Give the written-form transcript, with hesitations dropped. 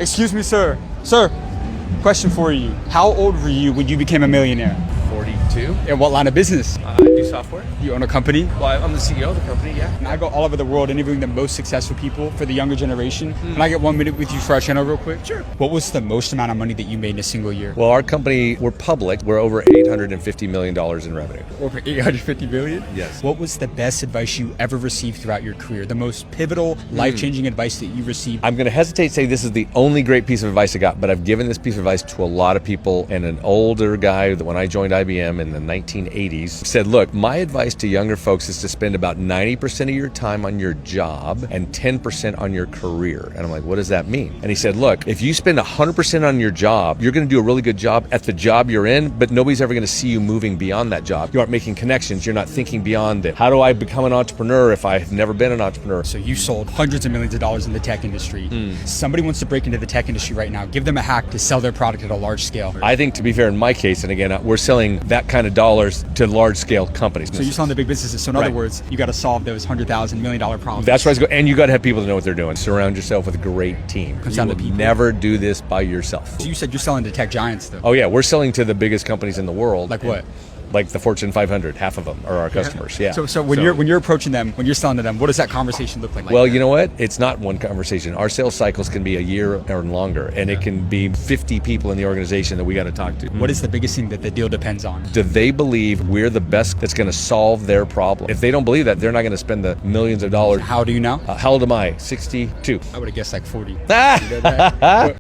Excuse me, sir. Sir, question for you. How old were you when you became a millionaire? 42. In what line of business? I do software. You own a company? Well, I'm the CEO of the company, yeah. And I go all over the world interviewing the most successful people for the younger generation. Can I get 1 minute with you for our channel real quick? Sure. What was the most amount of money that you made in a single year? Well, our company, we're public. We're over $850 million in revenue. Over 850 billion? Yes. What was the best advice you ever received throughout your career? The most pivotal, life-changing advice that you received? I'm going to hesitate to say this is the only great piece of advice I got, but I've given this piece of advice to a lot of people. And an older guy that when I joined IBM in the 1980s said, look, my advice to younger folks is to spend about 90% of your time on your job and 10% on your career. And I'm like, what does that mean? And he said, look, if you spend 100% on your job, you're going to do a really good job at the job you're in, but nobody's ever going to see you moving beyond that job. You aren't making connections. You're not thinking beyond it. How do I become an entrepreneur if I've never been an entrepreneur? So you sold hundreds of millions of dollars in the tech industry. Somebody wants to break into the tech industry right now. Give them a hack to sell their product at a large scale. I think, to be fair, in my case, and again, we're selling that kind of dollars to large scale companies. So you're selling the big businesses. So in other words, you got to solve those $100,000 million problems. That's where I go. And you got to have people that know what they're doing. Surround yourself with a great team. Comes You down to will people. never do this by yourself. So you said you're selling to tech giants though. Oh yeah, we're selling to the biggest companies in the world. Like what? Like the Fortune 500. Half of them are our customers. Yeah. So when you're approaching them, when you're selling to them, what does that conversation look like? Well, you know what? It's not one conversation. Our sales cycles can be a year or longer, and it can be 50 people in the organization that we got to talk to. What is the biggest thing that the deal depends on? Do they believe we're the best that's going to solve their problem? If they don't believe that, they're not going to spend the millions of dollars. How do you know? How old am I? 62. I would have guessed like 40.